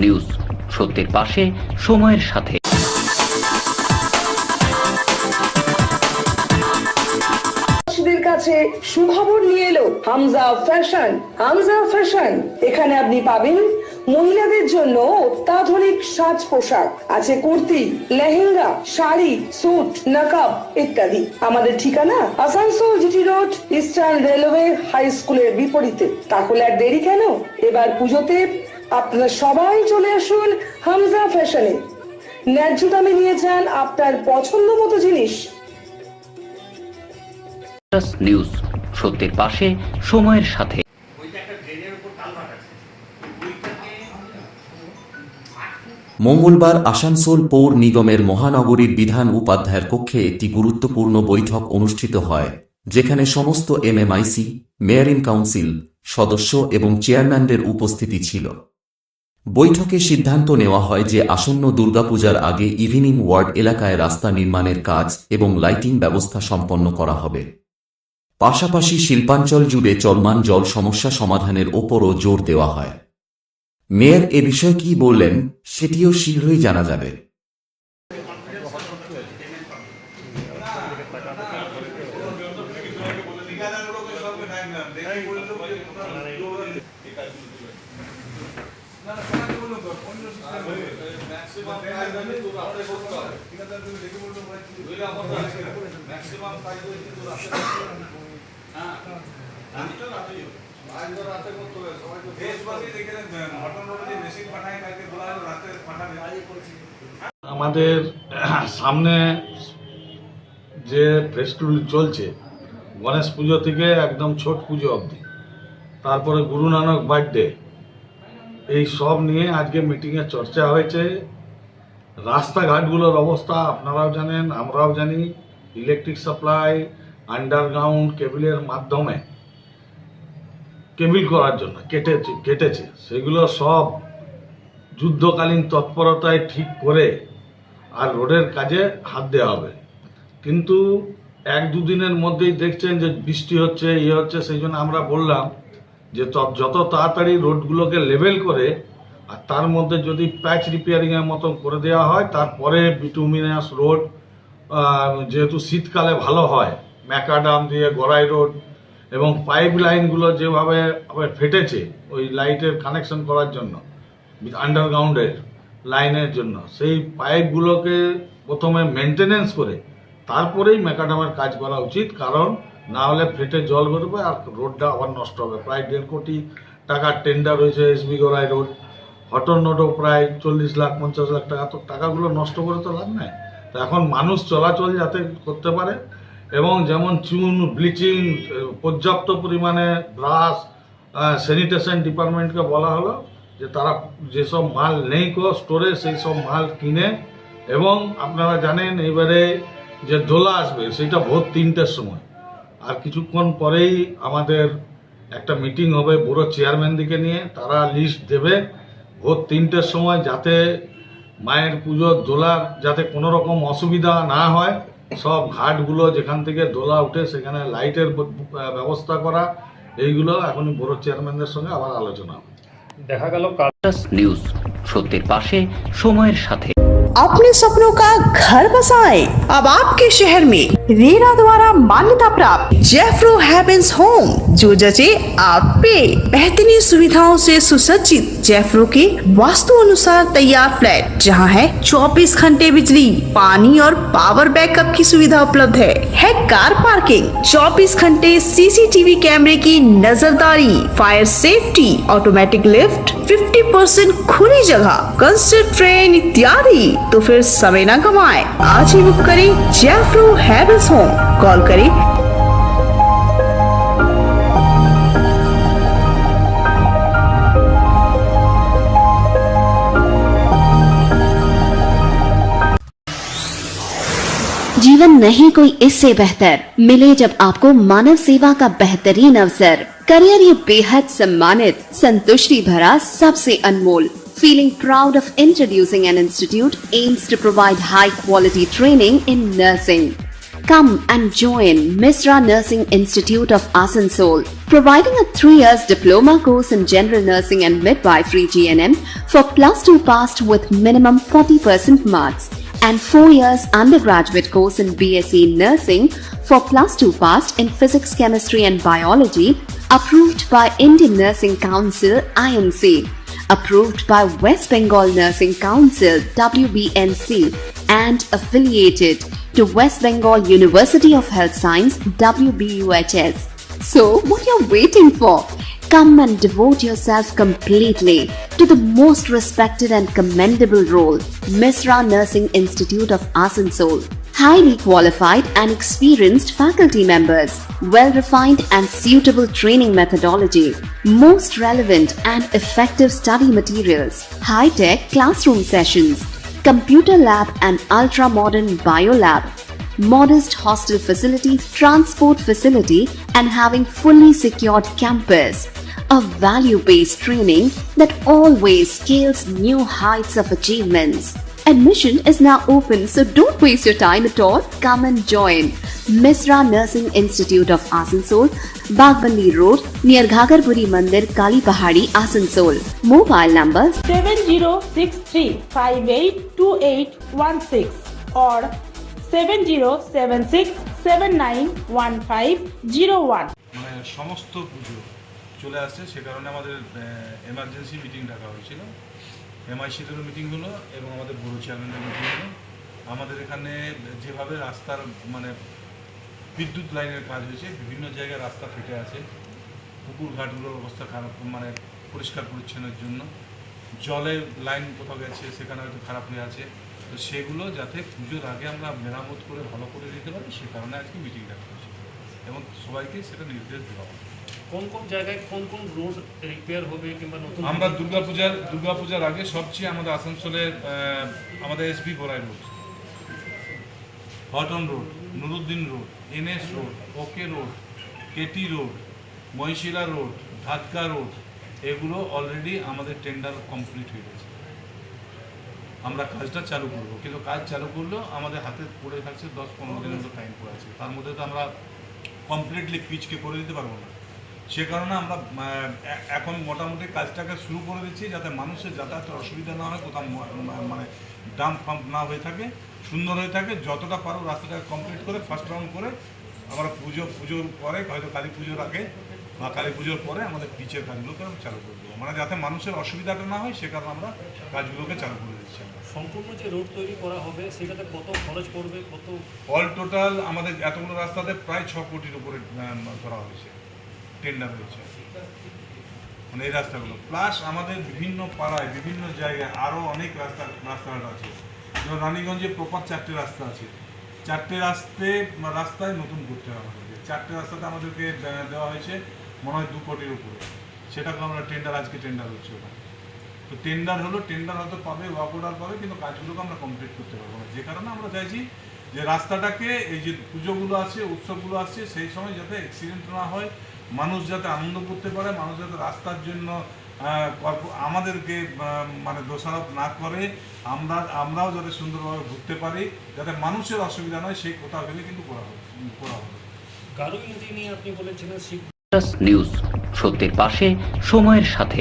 News, সত্যের পাশে, সময়ের সাথে। কাছে সুখবর নিয়ে এলো হামজা ফ্যাশন। হামজা ফ্যাশন, এখানে আপনি পাবেন মহিলাদের জন্য অত্যাধুনিক সাজ পোশাক, আছে কুর্তি, লেহেঙ্গা, শাড়ি, স্যুট, নকাব ইত্যাদি। আমাদের ঠিকানা Asansol GT road, Eastern Railway high স্কুলের বিপরীতে। তাহলে আর দেরি কেন, এবার পুজোতে আপনারা সবাই চলে আসুন হামজা ফ্যাশনে। ন্যায্য দামে নিয়ে যান আপনার পছন্দ মতো জিনিস। নিউজ, সত্যের পাশে, সময়ের সাথে। মঙ্গলবার আসানসোল পৌর নিগমের মহানগরীর বিধান উপাধ্যায়ের কক্ষে একটি গুরুত্বপূর্ণ বৈঠক অনুষ্ঠিত হয়, যেখানে সমস্ত এমএমআইসি, মেয়র ইন কাউন্সিল সদস্য এবং চেয়ারম্যানদের উপস্থিতি ছিল। বৈঠকে সিদ্ধান্ত নেওয়া হয় যে আসন্ন দুর্গাপূজার আগে ইভিনিং ওয়ার্ড এলাকায় রাস্তা নির্মাণের কাজ এবং লাইটিং ব্যবস্থা সম্পন্ন করা হবে। পাশাপাশি শিল্পাঞ্চল জুড়ে চলমান জল সমস্যা সমাধানের ওপরও জোর দেওয়া হয়। মেয়র এ বিষয়ে কি বললেন সেটিও শীঘ্রই জানা যাবে। আমাদের সামনে যে ফেস্টিভ্যাল চলছে গণেশ পুজো থেকে একদম ছট পুজো অবধি, তারপরে গুরু নানক বার্থডে, এই সব নিয়ে আজকে মিটিংয়ে চর্চা হয়েছে। রাস্তাঘাটগুলোর অবস্থা আপনারাও জানেন, আমরাও জানি। ইলেকট্রিক সাপ্লাই আন্ডারগ্রাউন্ড কেবিলের মাধ্যমে কেবিল করার জন্য কেটেছে, সেগুলো সব যুদ্ধকালীন তৎপরতায় ঠিক করে আর রোডের কাজে হাত দেওয়া হবে। কিন্তু এক দুদিনের মধ্যেই দেখছেন যে বৃষ্টি হচ্ছে, হচ্ছে, সেই জন্য আমরা বললাম যে যত তাড়াতাড়ি রোডগুলোকে লেভেল করে আর তার মধ্যে যদি প্যাচ রিপেয়ারিংয়ের মতন করে দেওয়া হয়, তারপরে বিটুমিনাস রোড, যেহেতু শীতকালে ভালো হয়, ম্যাকাডাম দিয়ে গড়াই রোড এবং পাইপ লাইনগুলো যেভাবে ফেটেছে ওই লাইটের কানেকশন করার জন্য আন্ডারগ্রাউন্ডের লাইনের জন্য, সেই পাইপগুলোকে প্রথমে মেনটেনেন্স করে তারপরেই ম্যাকাডামের কাজ করা উচিত। কারণ না হলে ফেটে জল বেরোবে আর রোডটা আবার নষ্ট হবে। প্রায় 1.5 কোটি টাকার টেন্ডার হয়েছে এসবি গড়াই রোড। হটন রোডও প্রায় 40 লাখ 50 লাখ টাকা। তো টাকাগুলো নষ্ট করে তো লাভ নেই। তো এখন মানুষ চলাচল যাতে করতে পারে এবং যেমন চুন, ব্লিচিং, পর্যাপ্ত পরিমাণে ব্রাশ, স্যানিটেশন ডিপার্টমেন্টকে বলা হলো যে তারা যেসব মাল নেই স্টোরে সেই সব মাল কিনে, এবং আপনারা জানেন এবারে যে দোলা আসবে সেটা ভোর 3টের সময়। আর কিছুক্ষণ পরেই আমাদের একটা মিটিং হবে বুড়ো চেয়ারম্যানদিকে নিয়ে, তারা লিস্ট দেবে ভোর 3টের সময়, যাতে মায়ের পুজোর দোলার যাতে কোনো রকম অসুবিধা না হয়। সব ঘাটগুলো যেখান থেকে দোলা উঠে সেখানে লাইটের ব্যবস্থা করা, এইগুলো এখনই বুড়ো চেয়ারম্যানদের সঙ্গে আবার আলোচনা হবে। দেখা গেল নিউজ, সত্যের পাশে, সময়ের সাথে। अपने सपनों का घर बसाएं। अब आपके शहर में रेरा द्वारा मान्यता प्राप्त जेफ्रो हेवेंस होम, जो जचे आप पे। बेहतरीन सुविधाओं से सुसज्जित जेफ्रो के वास्तु अनुसार तैयार फ्लैट, जहां है 24 घंटे बिजली, पानी और पावर बैकअप की सुविधा उपलब्ध है कार पार्किंग, 24 घंटे सीसीटीवी कैमरे की नजरदारी, फायर सेफ्टी, ऑटोमेटिक लिफ्ट, 50% खुली जगह, कंसर्ट ट्रेन इत्यादि। तो फिर समय न गवाएं, आज ही बुक करें जेफ्रो हेवेंस होम। कॉल करें जीवन नहीं कोई इससे बेहतर मिले जब आपको मानव सेवा का बेहतरीन अवसर। करियर ये बेहद सम्मानित, संतुष्टि भरा, सबसे अनमोल। Feeling proud of introducing an institute aims to provide high quality training in nursing. Come and join Misra Nursing Institute of Asansol, providing a 3 years diploma course in general nursing and midwifery GNM for +2 passed with minimum 40% marks, and 4 years undergraduate course in BSc nursing for +2 passed in physics, chemistry and biology, approved by Indian Nursing Council INC, approved by West Bengal Nursing Council WBNC, and affiliated to West Bengal University of Health Science WBUHS. So, what you're waiting for? Come and devote yourself completely to the most respected and commendable role, Misra Nursing Institute of Asansol. Highly qualified and experienced faculty members, well-refined and suitable training methodology, most relevant and effective study materials, high-tech classroom sessions, computer lab and ultra-modern biolab, modest hostel facility, transport facility, and having fully secured campus. A value-based training that always scales new heights of achievements. Admission is now open, so don't waste your time at all. Come and join Misra Nursing Institute of Asansol, Bagbandi Road, near Ghagarpuri Mandir, Kali Pahadi, Asansol. Mobile numbers 7063582816 or 7076791501. মানে সমস্ত পুজো চলে আসছে, সে কারণে আমাদের emergency meeting ডাকা হয়েছিল। এমআইসিদেরও meeting হলো এবং আমাদের বড় চেয়ারম্যানের মিটিং হলো। আমাদের এখানে যেভাবে রাস্তার মানে বিদ্যুৎ লাইনের কাজ হয়েছে, বিভিন্ন জায়গায় রাস্তা ফেটে আছে, পুকুর ঘাটগুলোর অবস্থা খারাপ, মানে পরিষ্কার পরিচ্ছন্নের জন্য জলের লাইন কোথাও গেছে, সেখানে হয়তো খারাপ হয়ে আছে। তো সেগুলো যাতে পুজোর আগে আমরা মেরামত করে ভালো করে দিতে পারি, সে কারণে আজকে মিটিং ডাকা হয়েছে এবং সবাইকে সেটা নির্দেশ দেওয়া হবে। কোন কোন জায়গায় কোন কোন রোড রিপেয়ার হবে কিংবা নতুন আমরা দুর্গাপূজার আগে সবচেয়ে আমাদের আসানসোলে আমাদের SB Gorai road, Hutton road, Nuruddin road, NS road, OK road, KT road, Mahishila road, Dhatka road, এগুলো অলরেডি আমাদের টেন্ডার কমপ্লিট হয়ে গেছে। আমরা কাজটা চালু করবো, কিন্তু কাজ চালু করলেও আমাদের হাতে পড়ে থাকছে 10-15 দিনের মতো টাইম পড়ে আছে। তার মধ্যে তো আমরা কমপ্লিটলি পিচকে করে দিতে পারবো না। সে কারণে আমরা এখন মোটামুটি কাজটাকে শুরু করে দিচ্ছি, যাতে মানুষের যাতায়াতের অসুবিধা না হয়, কোথাও মানে ডাম্প ফাম্প না হয়ে থাকে, সুন্দর হয়ে থাকে। যতটা পারো রাস্তাটাকে কমপ্লিট করে ফার্স্ট রাউন্ড করে আমরা পুজোর পরে, হয়তো কালী পুজোর আগে বা কালী পুজোর পরে আমাদের পিচের কাজগুলোকে চালু করে দেবো, মানে যাতে মানুষের অসুবিধাটা না হয়, সে কারণে আমরা কাজগুলোকে চালু করে দিচ্ছি। সম্পূর্ণ যে রোড তৈরি করা হবে সেটাতে কত খরচ পড়বে, কত অল টোটাল আমাদের এতগুলো রাস্তাতে প্রায় 6 কোটির উপরে করা হয়েছে, টেন্ডার হয়েছে মানে এই রাস্তাগুলো। প্লাস আমাদের বিভিন্ন পাড়ায় বিভিন্ন জায়গায় আরও অনেক রাস্তাঘাট আছে। যেমন রানীগঞ্জে প্রপার 4টে রাস্তা আছে, 4টে রাস্তায় নতুন করতে হবে আমাদেরকে। 4টে রাস্তাতে আমাদেরকে দেওয়া হয়েছে মনে হয় 2 কোটির উপরে। সেটাকে আমরা আজকে টেন্ডার হচ্ছে ওটা। তো টেন্ডার হয়তো পাবে, ওয়ার্ক অর্ডার পাবে, কিন্তু কাজগুলোকে আমরা কমপ্লিট করতে পারবো না। যে কারণে আমরা চাইছি যে রাস্তাটাকে, এই যে পুজোগুলো আছে, উৎসবগুলো আসছে, সেই সময় যাতে অ্যাক্সিডেন্ট না হয়, মানুষ যাতে আনন্দ করতে পারে, মানুষ যাতে রাস্তার জন্য আমাদেরকে মানে দোষারোপ না করে, আমরাও যাতে সুন্দরভাবে ঘুরতে পারি, যাতে মানুষের অসুবিধা নয়, সেই কথা ভেবে কিন্তু করা হবে। গারুই নদী নিয়ে আপনি বলেছিলেন নিউজ, সত্যের পাশে, সময়ের সাথে।